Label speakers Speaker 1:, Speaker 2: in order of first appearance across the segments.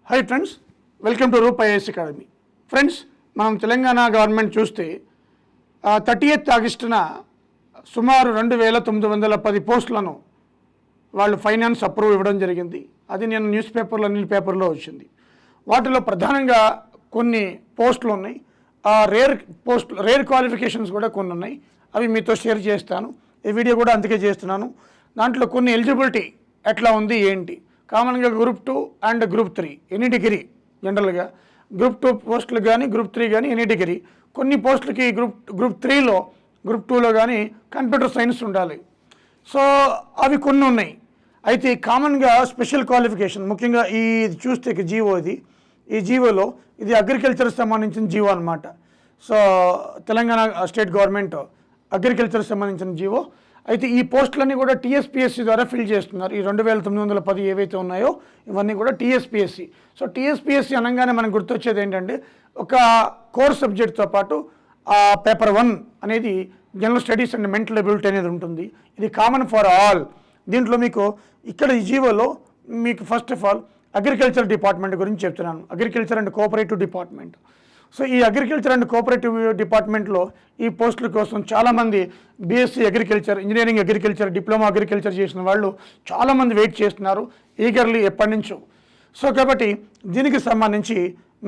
Speaker 1: Hi friends, welcome to Roop IAS academy. Friends, మనం Telangana government చూస్తే 30th ఆగస్టున సుమారు 2910 పోస్టులను వాళ్ళు ఫైనాన్స్ అప్రూవ్ ఇవ్వడం జరిగింది. అది నేను న్యూస్ పేపర్లో అన్ని పేపర్లో వచ్చింది. వాటిలో ప్రధానంగా కొన్ని పోస్టులు ఉన్నాయి. రేర్ క్వాలిఫికేషన్స్ కూడా కొన్ని ఉన్నాయి. అవి మీతో షేర్ చేస్తాను. ఈ వీడియో కూడా అందుకే చేస్తున్నాను. దాంట్లో కొన్ని ఎలిజిబిలిటీ ఎట్లా ఉంది ఏంటి, కామన్గా group 2 and group 3 any degree, జనరల్గా గ్రూప్ 2 పోస్టులు కానీ గ్రూప్ 3 కానీ ఎనీ డిగ్రీ. కొన్ని పోస్టులకి గ్రూప్ 3లో గ్రూప్ 2లో కానీ కంప్యూటర్ సైన్స్ ఉండాలి. సో అవి కొన్ని ఉన్నాయి. అయితే కామన్గా స్పెషల్ క్వాలిఫికేషన్ ముఖ్యంగా ఇది చూస్తే జీవో, ఈ జీవోలో ఇది అగ్రికల్చర్కి సంబంధించిన జీవో అనమాట. సో తెలంగాణ స్టేట్ గవర్నమెంట్ అగ్రికల్చర్కి సంబంధించిన జీవో. అయితే ఈ పోస్టులన్నీ కూడా టీఎస్పీఎస్సీ ద్వారా ఫిల్ చేస్తున్నారు. ఈ 2910 ఏవైతే ఉన్నాయో ఇవన్నీ కూడా టీఎస్పీఎస్సీ. సో టీఎస్పీఎస్సీ అనగానే మనకు గుర్తొచ్చేది ఏంటంటే ఒక కోర్ సబ్జెక్ట్తో పాటు పేపర్ 1 అనేది general studies and mental ability అనేది ఉంటుంది. ఇది కామన్ ఫర్ ఆల్. దీంట్లో మీకు ఇక్కడ ఈ జీవోలో మీకు first of all agriculture department గురించి చెప్తున్నాను. Agriculture and cooperative department. So ఈ అగ్రికల్చర్ అండ్ కోఆపరేటివ్ డిపార్ట్మెంట్లో ఈ పోస్టుల కోసం చాలామంది BSc agriculture, engineering agriculture, diploma agriculture చేసిన వాళ్ళు చాలామంది వెయిట్ చేస్తున్నారు ఈగర్లీ ఎప్పటి నుంచో. సో కాబట్టి దీనికి సంబంధించి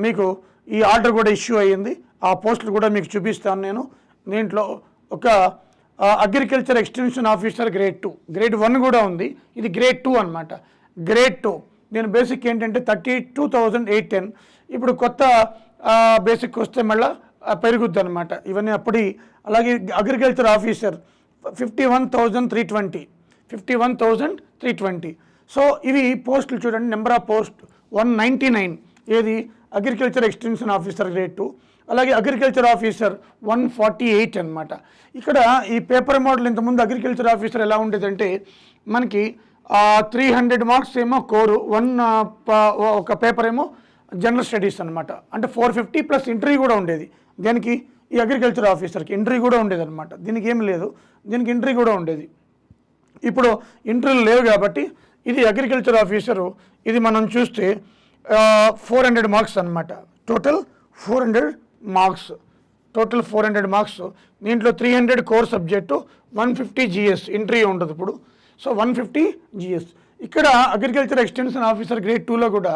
Speaker 1: మీకు ఈ ఆర్డర్ కూడా ఇష్యూ అయ్యింది. ఆ పోస్టులు కూడా మీకు చూపిస్తాను నేను. దీంట్లో ఒక agriculture extension officer grade 2, grade 1 కూడా ఉంది. ఇది గ్రేడ్ 2 అనమాట. గ్రేడ్ 2 దీని బేసిక్ ఏంటంటే 32,810. ఇప్పుడు కొత్త బేసిక్ వస్తే మళ్ళీ పెరుగుద్ది అనమాట ఇవన్నీ అప్పటి. అలాగే అగ్రికల్చర్ ఆఫీసర్ 51,320. సో ఇవి పోస్టులు చూడండి. Number of post 199. ఏది అగ్రికల్చర్ ఎక్స్టెన్షన్ ఆఫీసర్ గ్రేడ్ 2. అలాగే అగ్రికల్చర్ ఆఫీసర్ 148 అనమాట. ఇక్కడ ఈ పేపర్ మోడల్ ఇంతకుముందు అగ్రికల్చర్ ఆఫీసర్ ఎలా ఉండేదంటే మనకి 300 మార్క్స్ ఏమో కోరు, ఒక పేపర్ ఏమో జనరల్ స్టడీస్ అనమాట. అంటే 450 ప్లస్ ఇంటర్వ్యూ కూడా ఉండేది. దీనికి ఈ అగ్రికల్చర్ ఆఫీసర్కి ఇంటర్వ్యూ కూడా ఉండేది అనమాట. దీనికి ఏమి లేదు, దీనికి ఇంటర్వ్యూ కూడా ఉండేది. ఇప్పుడు ఇంటర్వ్యూలు లేవు కాబట్టి ఇది అగ్రికల్చర్ ఆఫీసరు. ఇది మనం చూస్తే 400 మార్క్స్ అనమాట. Total 400 marks. దీంట్లో 300 కోర్ సబ్జెక్టు, 150 జిఎస్ ఇంటర్వ్యూ ఉంటుంది ఇప్పుడు. So 150 GS. ఇక్కడ అగ్రికల్చర్ ఎక్స్టెన్షన్ ఆఫీసర్ గ్రేడ్ 2లో కూడా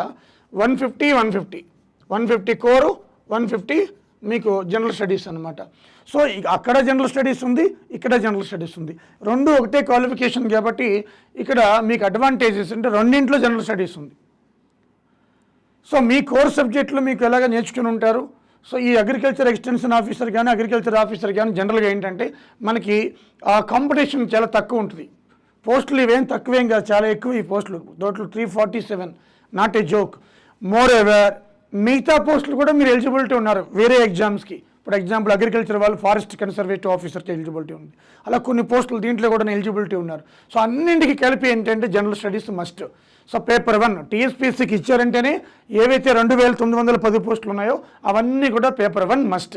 Speaker 1: 150 కోరు, 150 మీకు జనరల్ స్టడీస్ అనమాట. సో అక్కడ జనరల్ స్టడీస్ ఉంది, ఇక్కడ జనరల్ స్టడీస్ ఉంది. రెండు ఒకటే క్వాలిఫికేషన్ కాబట్టి ఇక్కడ మీకు అడ్వాంటేజెస్ అంటే రెండింట్లో జనరల్ స్టడీస్ ఉంది. సో మీ కోర్ సబ్జెక్టులు మీకు ఎలాగ నేర్చుకుని ఉంటారు. సో ఈ అగ్రికల్చర్ ఎక్స్టెన్షన్ ఆఫీసర్ కానీ అగ్రికల్చర్ ఆఫీసర్ కానీ జనరల్గా ఏంటంటే మనకి కాంపిటీషన్ చాలా తక్కువ ఉంటుంది. పోస్టులు ఇవేం తక్కువేం కాదు, చాలా ఎక్కువ ఈ పోస్టులు. Total 347, not a joke. More ever మిగతా పోస్టులు కూడా మీరు ఎలిజిబిలిటీ ఉన్నారు వేరే ఎగ్జామ్స్కి. ఇప్పుడు ఎగ్జాంపుల్ అగ్రికల్చర్ వాళ్ళు ఫారెస్ట్ కన్సర్వేటివ్ ఆఫీసర్కి ఎలిజిబిలిటీ ఉంది. అలా కొన్ని పోస్టులు దీంట్లో కూడా ఎలిజిబిలిటీ ఉన్నారు. సో అన్నింటికి కలిపి ఏంటంటే general studies must. So paper 1 టీఎస్పీఎస్సీకి ఇచ్చారంటేనే ఏవైతే 2910 పోస్టులు ఉన్నాయో అవన్నీ కూడా పేపర్ 1 మస్ట్,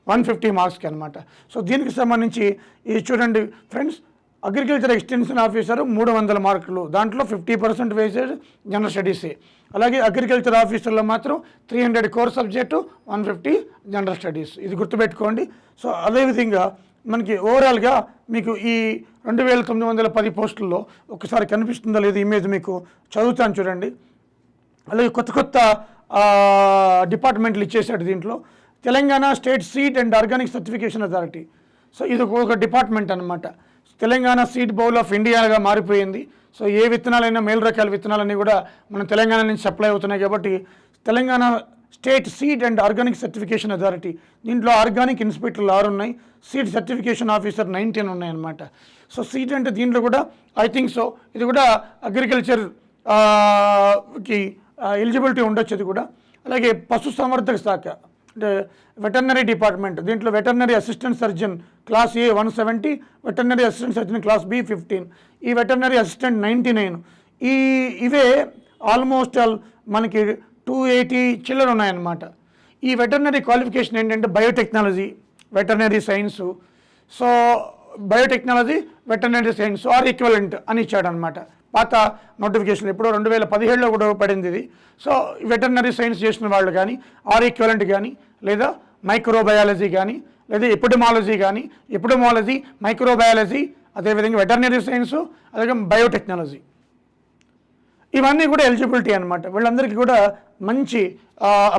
Speaker 1: 150 మార్క్స్కి అనమాట. సో దీనికి సంబంధించి ఇది చూడండి ఫ్రెండ్స్. అగ్రికల్చర్ ఎక్స్టెన్షన్ ఆఫీసర్ 300 మార్కులు, దాంట్లో 50% వేసేజ్ జనరల్ స్టడీసే. అలాగే అగ్రికల్చర్ ఆఫీసర్లో మాత్రం 300 కోర్ సబ్జెక్టు, 150 జనరల్ స్టడీస్. ఇది గుర్తుపెట్టుకోండి. సో అదేవిధంగా మనకి ఓవరాల్గా మీకు ఈ 2910 పోస్టుల్లో ఒకసారి కనిపిస్తుందో లేదో ఇమేజ్ మీకు చదువుతాను చూడండి. అలాగే కొత్త డిపార్ట్మెంట్లు ఇచ్చేసాడు దీంట్లో. Telangana state seed and organic certification authority. So ఇది ఒక డిపార్ట్మెంట్ అనమాట. తెలంగాణ సీడ్ బౌల్ ఆఫ్ ఇండియాగా మారిపోయింది. సో ఏ విత్తనాలైనా మేలు రకాల విత్తనాలన్నీ కూడా మన తెలంగాణ నుంచి సప్లై అవుతున్నాయి కాబట్టి Telangana state seed and organic certification authority. దీంట్లో ఆర్గానిక్ ఇన్స్పెక్టర్లు 6 ఉన్నాయి, సీడ్ సర్టిఫికేషన్ ఆఫీసర్ 19 ఉన్నాయన్నమాట. సో సీడ్ అంటే దీంట్లో కూడా ఐ థింక్ సో ఇది కూడా అగ్రికల్చర్కి ఎలిజిబిలిటీ ఉండొచ్చు ఇది కూడా. అలాగే పశు సంవర్ధక శాఖ అంటే వెటర్నరీ డిపార్ట్మెంట్. దీంట్లో veterinary assistant surgeon class A 170, veterinary assistant surgeon class B 15, ఈ వెటర్నరీ అసిస్టెంట్ 99. ఇవే ఆల్మోస్ట్ మనకి 280 చిల్లర ఉన్నాయన్నమాట. ఈ వెటర్నరీ క్వాలిఫికేషన్ ఏంటంటే biotechnology, veterinary science. So biotechnology, veterinary science or equivalent అని ఇచ్చాడనమాట. పాత నోటిఫికేషన్ ఎప్పుడో 2017లో కూడా పడింది ఇది. సో వెటర్నరీ సైన్స్ చేసిన వాళ్ళు కానీ ఆర్ ఈక్వలెంట్ కానీ లేదా మైక్రోబయాలజీ కానీ లేదా ఎపిడమాలజీ మైక్రోబయాలజీ అదేవిధంగా వెటర్నరీ సైన్స్ అలాగే బయోటెక్నాలజీ ఇవన్నీ కూడా ఎలిజిబిలిటీ అనమాట. వీళ్ళందరికీ కూడా మంచి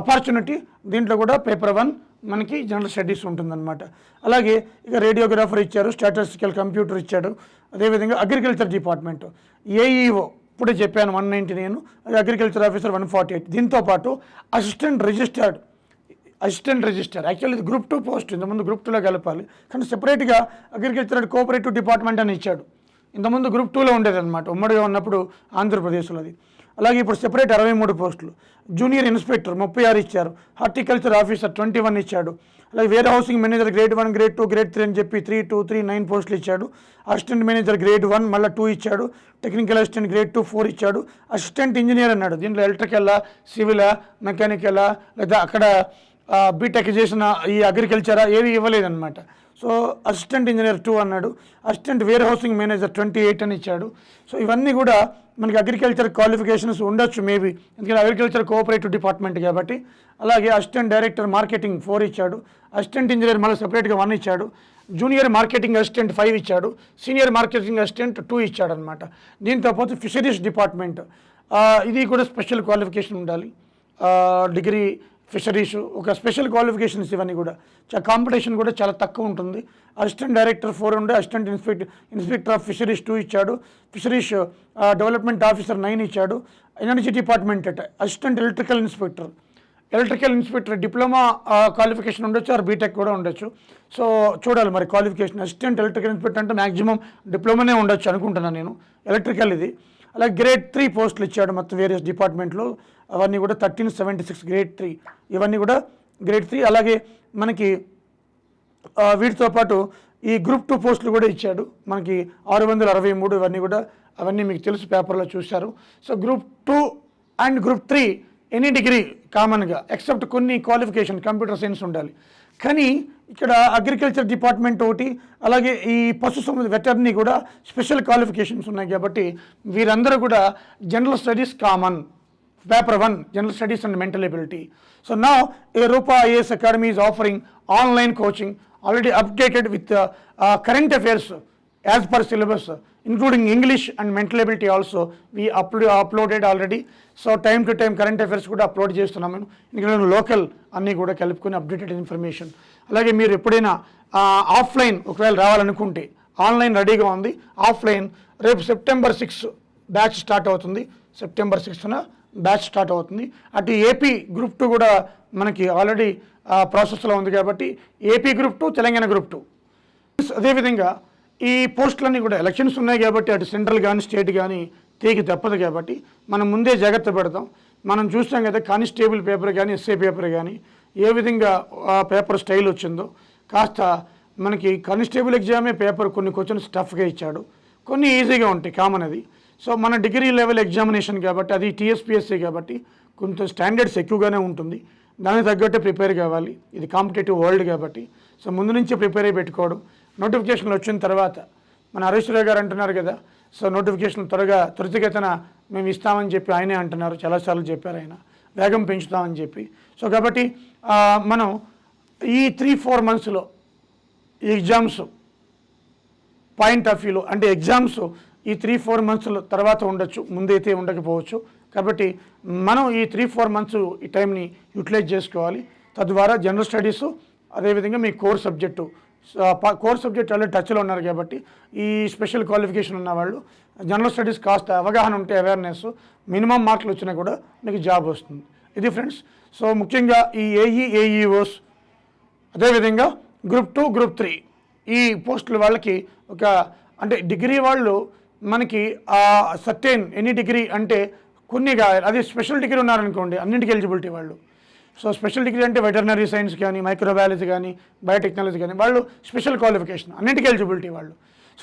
Speaker 1: ఆపర్చునిటీ. దీంట్లో కూడా పేపర్ 1 మనకి జనరల్ స్టడీస్ ఉంటుందన్నమాట. అలాగే ఇక రేడియోగ్రాఫర్ ఇచ్చారు, స్టాటిస్టికల్ కంప్యూటర్ ఇచ్చాడు, అదేవిధంగా అగ్రికల్చర్ డిపార్ట్మెంట్ ఏఈఓ ఇప్పుడే చెప్పాను 199, అగ్రికల్చర్ ఆఫీసర్ 148. దీంతోపాటు అసిస్టెంట్ రిజిస్టర్ యాక్చువల్లీ ఇది గ్రూప్ 2 పోస్ట్. ఇంతకుముందు గ్రూప్ 2లో కలపాలి, కానీ సెపరేట్గా అగ్రికల్చర్ అండ్ కోఆపరేటివ్ డిపార్ట్మెంట్ అని ఇచ్చాడు. ఇంతకుముందు గ్రూప్ 2లో ఉండేదన్నమాట, ఉమ్మడిగా ఉన్నప్పుడు ఆంధ్రప్రదేశ్లో అది. అలాగే ఇప్పుడు సెపరేట్ 63 పోస్టులు. జూనియర్ ఇన్స్పెక్టర్ 36 ఇచ్చారు, హార్టికల్చర్ ఆఫీసర్ 21 ఇచ్చాడు. అలాగే warehousing manager grade 1, grade 2, grade 3 అని చెప్పి 3, 2, 3, 9 పోస్టులు ఇచ్చాడు. అసిస్టెంట్ మేనేజర్ గ్రేడ్ 1 మళ్ళీ 2 ఇచ్చాడు. టెక్నికల్ అసిస్టెంట్ గ్రేడ్ 2, 4 ఇచ్చాడు. అసిస్టెంట్ ఇంజనీర్ అన్నాడు. దీంట్లో ఎలక్ట్రికల్లా, సివిలా, మెకానికలా లేదా అక్కడ బీటెక్ చేసిన ఈ అగ్రికల్చరా ఏవి ఇవ్వలేదన్నమాట. సో అసిస్టెంట్ ఇంజనీర్ 2 అన్నాడు. అసిస్టెంట్ వేర్ హౌసింగ్ మేనేజర్ 28 అని ఇచ్చాడు. సో ఇవన్నీ కూడా మనకి అగ్రికల్చర్ క్వాలిఫికేషన్స్ ఉండొచ్చు మేబీ, ఎందుకంటే అగ్రికల్చర్ కోఆపరేటివ్ డిపార్ట్మెంట్ కాబట్టి. అలాగే అసిస్టెంట్ డైరెక్టర్ మార్కెటింగ్ 4 ఇచ్చాడు. అసిస్టెంట్ ఇంజనీర్ మళ్ళీ సెపరేట్గా 1 ఇచ్చాడు. జూనియర్ మార్కెటింగ్ అసిస్టెంట్ 5 ఇచ్చాడు. సీనియర్ మార్కెటింగ్ అసిస్టెంట్ 2 ఇచ్చాడు అనమాట. దీంతో పాటు ఫిషరీస్ డిపార్ట్మెంట్ ఇది కూడా స్పెషల్ క్వాలిఫికేషన్ ఉండాలి. డిగ్రీ ఫిషరీస్ ఒక స్పెషల్ క్వాలిఫికేషన్స్. ఇవన్నీ కూడా కాంపిటీషన్ కూడా చాలా తక్కువ ఉంటుంది. అసిస్టెంట్ డైరెక్టర్ 4 ఉండే, అసిస్టెంట్ ఇన్స్పెక్టర్ ఆఫ్ ఫిషరీస్ 2 ఇచ్చాడు. ఫిషరీస్ డెవలప్మెంట్ ఆఫీసర్ 9 ఇచ్చాడు. Energy department assistant electrical inspector diploma qualification ఉండొచ్చు, ఆర్ బీటెక్ కూడా ఉండొచ్చు. సో చూడాలి మరి క్వాలిఫికేషన్. అసిస్టెంట్ ఎలక్ట్రికల్ ఇన్స్పెక్టర్ అంటే మ్యాక్సిమం డిప్లొమానే ఉండొచ్చు అనుకుంటున్నాను నేను, ఎలక్ట్రికల్ ఇది. అలాగే గ్రేడ్ 3 పోస్టులు ఇచ్చాడు మొత్తం వేరియస్ డిపార్ట్మెంట్లో. అవన్నీ కూడా 1376 గ్రేడ్ 3, ఇవన్నీ కూడా గ్రేడ్ 3. అలాగే మనకి వీటితో పాటు ఈ గ్రూప్ 2 పోస్టులు కూడా ఇచ్చాడు మనకి 663. ఇవన్నీ కూడా అవన్నీ మీకు తెలుసు, పేపర్లో చూశారు. So group 2 and group 3 any degree కామన్గా ఎక్సెప్ట్ కొన్ని క్వాలిఫికేషన్ కంప్యూటర్ సైన్స్ ఉండాలి. కానీ ఇక్కడ అగ్రికల్చర్ డిపార్ట్మెంట్ ఒకటి, అలాగే ఈ పశుసంవర్ధక వెటర్నరీ కూడా స్పెషల్ క్వాలిఫికేషన్స్ ఉన్నాయి కాబట్టి వీరందరూ కూడా general studies common. Paper 1 general studies and mental ability. So now Rupa IAS Academy is offering online coaching already updated with current affairs as per syllabus, including English and mental ability also we uploaded already. So time to time current affairs కూడా upload చేస్తున్నాం మేము, ఎందుకంటే local అన్నీ కూడా కలుపుకొని updated information. అలాగే మీరు ఎప్పుడైనా ఆఫ్లైన్ ఒకవేళ రావాలనుకుంటే ఆన్లైన్ రెడీగా ఉంది. ఆఫ్లైన్ రేపు September 6 బ్యాచ్ స్టార్ట్ అవుతుంది. September 6న బ్యాచ్ స్టార్ట్ అవుతుంది. అటు ఏపీ గ్రూప్ 2 కూడా మనకి ఆల్రెడీ ప్రాసెస్లో ఉంది కాబట్టి ఏపీ గ్రూప్ 2, తెలంగాణ గ్రూప్ 2. అదేవిధంగా ఈ పోస్టులన్నీ కూడా ఎలక్షన్స్ ఉన్నాయి కాబట్టి అటు సెంట్రల్ కానీ స్టేట్ కానీ తీకి తప్పదు కాబట్టి మనం ముందే జాగ్రత్త పెడతాం. మనం చూస్తాం కదా కానిస్టేబుల్ పేపర్ కానీ ఎస్ఏ పేపర్ కానీ ఏ విధంగా పేపర్ స్టైల్ వచ్చిందో. కాస్త మనకి కానిస్టేబుల్ ఎగ్జామే పేపర్ కొన్ని క్వశ్చన్స్ టఫ్గా ఇచ్చాడు, కొన్ని ఈజీగా ఉంటాయి కామన్ అది. సో మన డిగ్రీ లెవెల్ ఎగ్జామినేషన్ కాబట్టి అది టీఎస్పీఎస్సీ కాబట్టి కొంచెం స్టాండర్డ్స్ ఎక్కువగానే ఉంటుంది. దానికి తగ్గట్టే ప్రిపేర్ కావాలి. ఇది కాంపిటేటివ్ వరల్డ్ కాబట్టి సో ముందు నుంచే ప్రిపేర్ అయ్యి పెట్టుకోవడం. నోటిఫికేషన్లు వచ్చిన తర్వాత మన హరీశ్వరరావు గారు అంటున్నారు కదా, సో నోటిఫికేషన్ త్వరితగతిన మేము ఇస్తామని చెప్పి ఆయనే అంటున్నారు, చాలాసార్లు చెప్పారు ఆయన, వేగం పెంచుతామని చెప్పి. సో కాబట్టి మనం ఈ 3-4 మంత్స్లో ఈ ఎగ్జామ్స్ పాయింట్ ఆఫ్ వ్యూలో అంటే ఎగ్జామ్స్ ఈ 3-4 మంత్స్ల తర్వాత ఉండొచ్చు, ముందైతే ఉండకపోవచ్చు. కాబట్టి మనం ఈ 3-4 మంత్స్ ఈ టైంని యూటిలైజ్ చేసుకోవాలి. తద్వారా జనరల్ స్టడీస్ అదేవిధంగా మీ కోర్ సబ్జెక్టు ఆల్రెడీ టచ్లో ఉన్నారు కాబట్టి ఈ స్పెషల్ క్వాలిఫికేషన్ ఉన్న వాళ్ళు జనరల్ స్టడీస్ కాస్త అవగాహన ఉంటే అవేర్నెస్ మినిమం మార్కులు వచ్చినా కూడా మీకు జాబ్ వస్తుంది. ఇది ఫ్రెండ్స్. సో ముఖ్యంగా ఈ ఏఈఓస్ అదేవిధంగా గ్రూప్ 2, గ్రూప్ 3 ఈ పోస్టుల వాళ్ళకి ఒక అంటే డిగ్రీ వాళ్ళు మనకి సర్టెన్ ఎనీ డిగ్రీ అంటే కొన్నిగా అదే స్పెషల్ డిగ్రీ ఉన్నారనుకోండి అన్నింటికి ఎలిజిబిలిటీ వాళ్ళు. సో స్పెషల్ డిగ్రీ అంటే వెటర్నరీ సైన్స్ కానీ మైక్రోబయాలజీ కానీ బయోటెక్నాలజీ కానీ వాళ్ళు స్పెషల్ క్వాలిఫికేషన్ అన్నింటికి ఎలిజిబిలిటీ వాళ్ళు.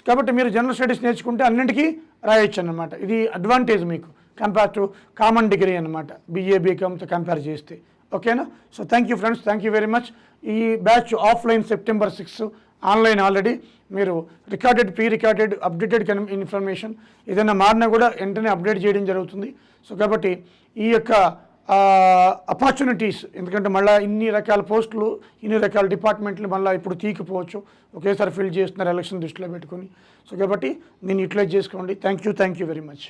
Speaker 1: కాబట్టి మీరు జనరల్ స్టడీస్ నేర్చుకుంటే అన్నింటికీ రాయొచ్చు అన్నమాట. ఇది అడ్వాంటేజ్ మీకు కంపేర్ టు కామన్ డిగ్రీ అనమాట, BA BComతో కంపేర్ చేస్తే. ఓకేనా? So thank you friends, thank you very much. ఈ batch offline September 6, online already మీరు recorded pre recorded updated information ఏదైనా మారినా కూడా వెంటనే అప్డేట్ చేయడం జరుగుతుంది. సో కాబట్టి ఈ యొక్క అపార్చునిటీస్, ఎందుకంటే మళ్ళీ ఇన్ని రకాల పోస్టులు ఇన్ని రకాల డిపార్ట్మెంట్లు మళ్ళీ ఇప్పుడు తీయకపోవచ్చు, ఒకేసారి ఫిల్ చేస్తున్నారు ఎలక్షన్ దృష్టిలో పెట్టుకొని. సో కాబట్టి దీన్ని యూటిలైజ్ చేసుకోండి. Thank you very much.